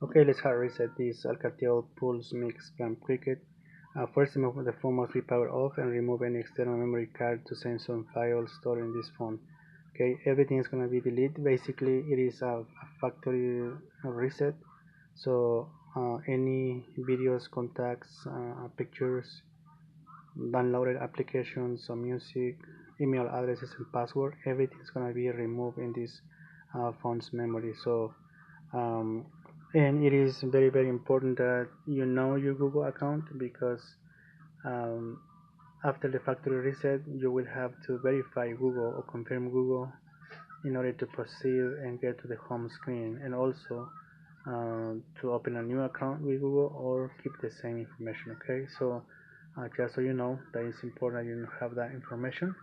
Okay, let's hard reset this Alcatel PULSEMIX Cricket. First, the phone must be powered off and remove any external memory card to send some files stored in this phone. Okay, everything is going to be deleted. Basically, it is a factory reset. So any videos, contacts, pictures, downloaded applications, some music, email addresses, and password, everything is going to be removed in this phone's memory. So um, and it is very important that you know your Google account, because um, after the factory reset you will have to verify Google or confirm Google in order to proceed and get to the home screen, and also to open a new account with Google or keep the same information. Okay, so just so you know, that is important that you have that information.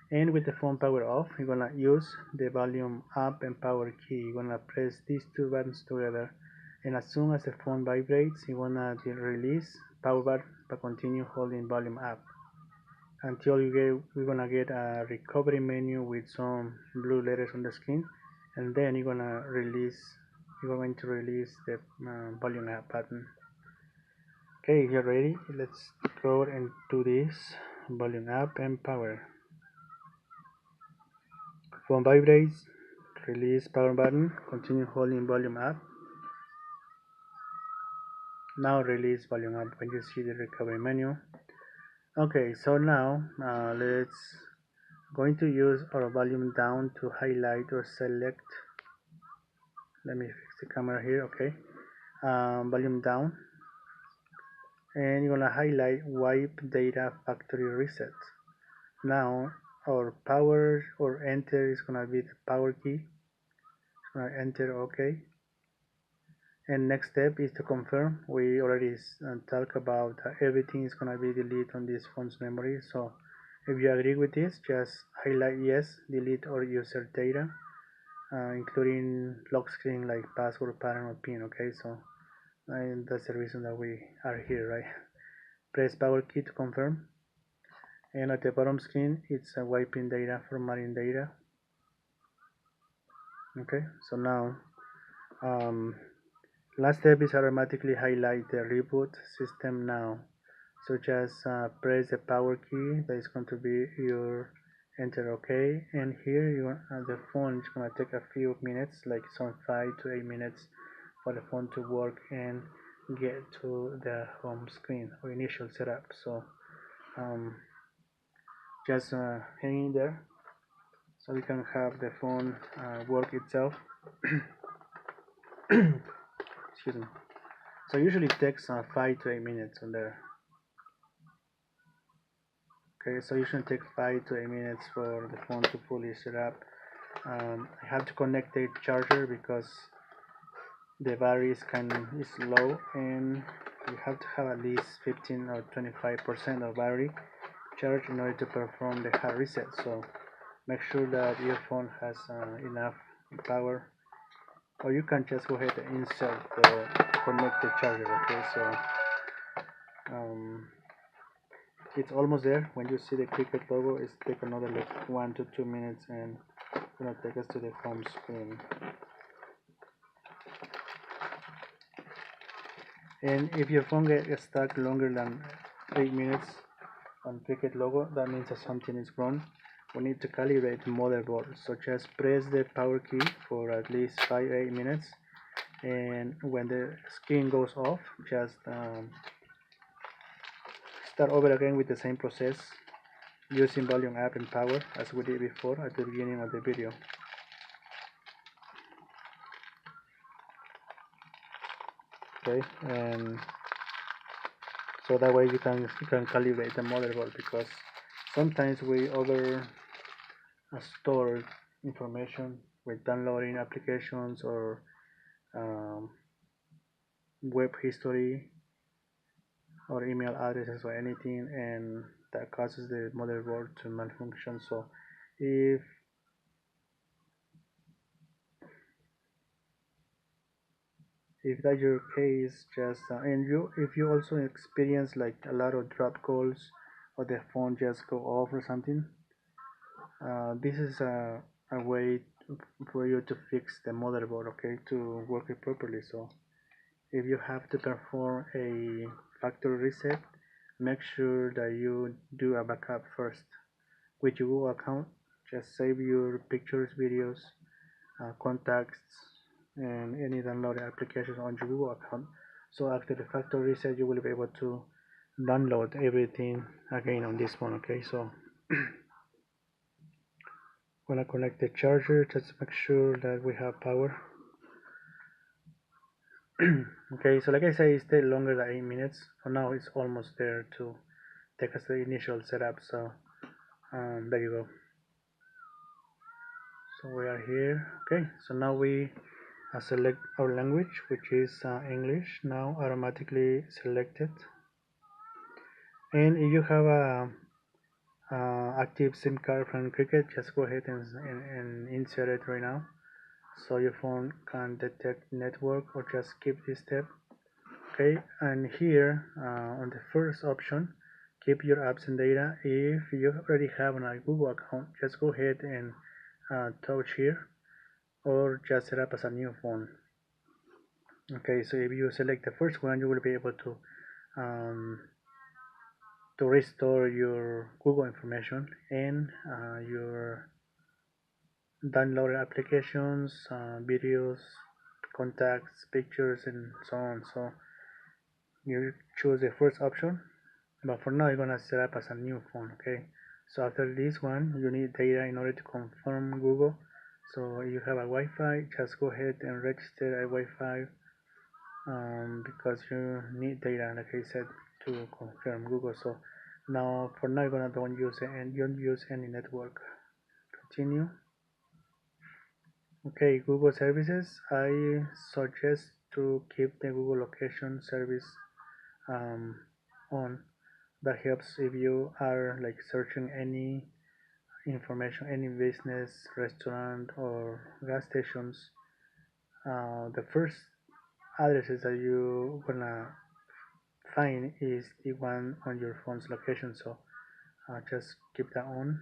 And with the phone power off, you're gonna use the volume up and power key. You're gonna press these two buttons together, and as soon as the phone vibrates, you wanna release power button but continue holding volume up until we're gonna get a recovery menu with some blue letters on the screen, and then you're going to release the volume up button. Okay, if you're ready, let's go and do this. Volume up and power. Phone vibrates, release power button, continue holding volume up. Now release volume up when you see the recovery menu. Okay, so now let's going to use our volume down to highlight or select. Let me fix the camera here. Okay, volume down, and you're gonna highlight wipe data factory reset. Now our power or enter is gonna be the power key. Gonna enter OK. And next step is to confirm. We already talked about everything is gonna be deleted on this phone's memory. So if you agree with this, just highlight yes, delete all user data, including lock screen like password, pattern, or pin. Okay, so and that's the reason that we are here, right? Press power key to confirm, and at the bottom screen it's wiping data, formatting data. Okay, so now last step is automatically highlight the reboot system now. So just press the power key, that is going to be your enter OK, and here the phone is going to take a few minutes, like some 5 to 8 minutes for the phone to work and get to the home screen or initial setup. So um, just hang in there so we can have the phone work itself. Excuse me. So usually it takes 5 to 8 minutes on there. Okay, so usually take 5 to 8 minutes for the phone to fully set up. I have to connect a charger because the battery is low, and you have to have at least 15 or 25% of battery charge in order to perform the hard reset. So make sure that your phone has enough power, or you can just go ahead and insert the connected charger. Okay, so it's almost there. When you see the Cricket logo, it's take another like 1 to 2 minutes, and it's gonna take us to the home screen. And if your phone gets stuck longer than 8 minutes on Cricket logo, that means that something is wrong. We need to calibrate the motherboard. So just press the power key for at least 5-8 minutes, and when the screen goes off, just start over again with the same process using volume up and power as we did before at the beginning of the video. Okay, and so that way you can calibrate the motherboard, because sometimes we over store information with downloading applications or um, web history or email addresses or anything, and that causes the motherboard to malfunction. So if that's your case, just and if you also experience like a lot of drop calls or the phone just go off or something, this is a way for you to fix the motherboard, okay, to work it properly. So if you have to perform a factory reset, make sure that you do a backup first. With your Google account, just save your pictures, videos, contacts, and any downloaded applications on your Google account. So after the factory reset, you will be able to download everything again on this phone. Okay, so gonna connect the charger, just make sure that we have power. Okay, so like I say, it stayed longer than 8 minutes. For now, it's almost there to take us to the initial setup. So there you go. So we are here. Okay, so now we select our language, which is English, now automatically selected. And if you have a active SIM card from Cricket, just go ahead and insert it right now, so your phone can detect network, or just skip this step. Okay, and here on the first option, keep your apps and data. If you already have a Google account, just go ahead and touch here, or just set up as a new phone. Okay, so if you select the first one, you will be able um, to restore your Google information and your downloaded applications, videos, contacts, pictures, and so on. So you choose the first option, but for now you're gonna set up as a new phone. Okay, so after this one, you need data in order to confirm Google. So if you have a Wi-Fi, just go ahead and register a Wi-Fi, because you need data, like I said, to confirm Google. So now for now you're gonna don't use it, and you don't use any network. Continue. Okay, Google services. I suggest to keep the Google location service um, on. That helps if you are like searching any information, any business, restaurant, or gas stations. The first addresses that you gonna find is the one on your phone's location. So just keep that on.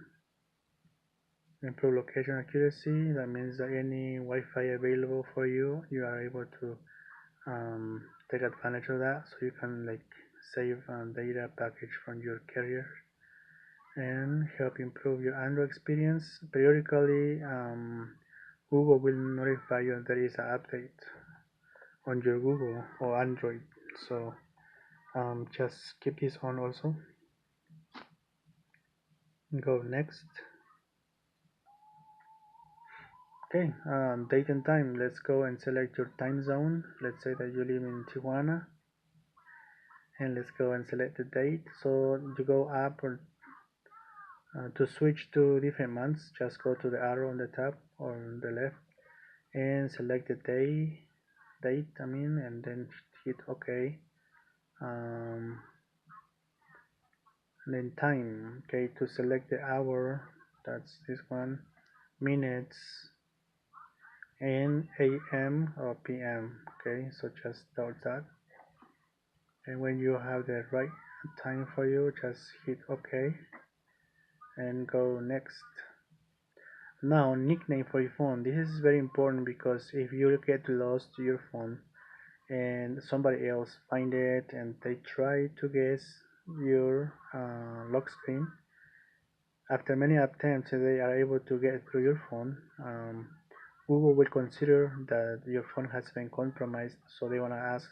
Improve location accuracy. That means that any Wi-Fi available for you, you are able to take advantage of that, so you can like save data package from your carrier, and help improve your Android experience. Periodically, Google will notify you that there is an update on your Google or Android. So just keep this on also. Go next. Okay, date and time. Let's go and select your time zone. Let's say that you live in Tijuana, and let's go and select the date. So you go up, or to switch to different months, just go to the arrow on the top or on the left and select the date, and then hit OK. And then time. Okay, to select the hour, that's this one, minutes, and AM or PM. Okay, so just double that, and when you have the right time for you, just hit OK and go next. Now, nickname for your phone. This is very important, because if you get lost to your phone and somebody else find it and they try to guess your lock screen, after many attempts they are able to get through your phone, Google will consider that your phone has been compromised, so they want to ask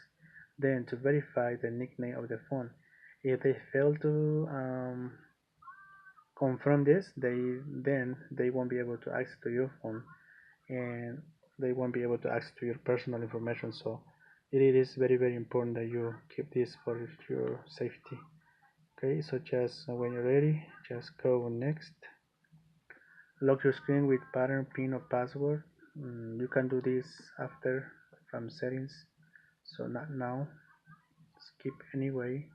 them to verify the nickname of the phone. If they fail to confirm this, they won't be able to access to your phone, and they won't be able to access to your personal information. So it is very, very important that you keep this for your safety. Okay, so just when you're ready, just go next. Lock your screen with pattern, pin, or password. You can do this after from settings, so not now. Skip anyway.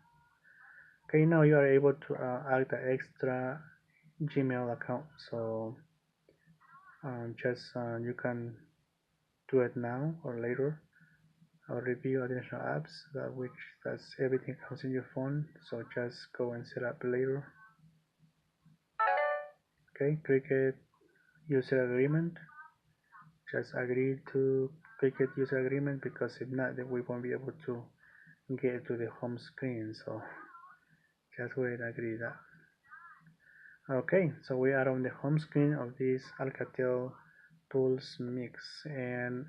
Okay, now you are able to add the extra Gmail account. So just you can do it now or later, or review additional apps that's everything comes in your phone. So just go and set up later. Okay, Cricket user agreement. Just agree to Cricket user agreement, because if not, then we won't be able to get to the home screen. So just go ahead and agree that. Okay, so we are on the home screen of this Alcatel PULSEMIX, and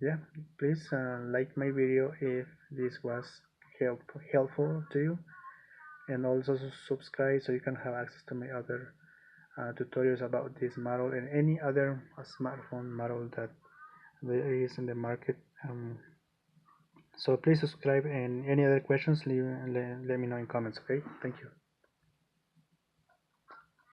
yeah, please like my video if this was helpful to you, and also subscribe so you can have access to my other tutorials about this model and any other smartphone model that there is in the market. So please subscribe, and any other questions, let me know in comments. Okay, thank you.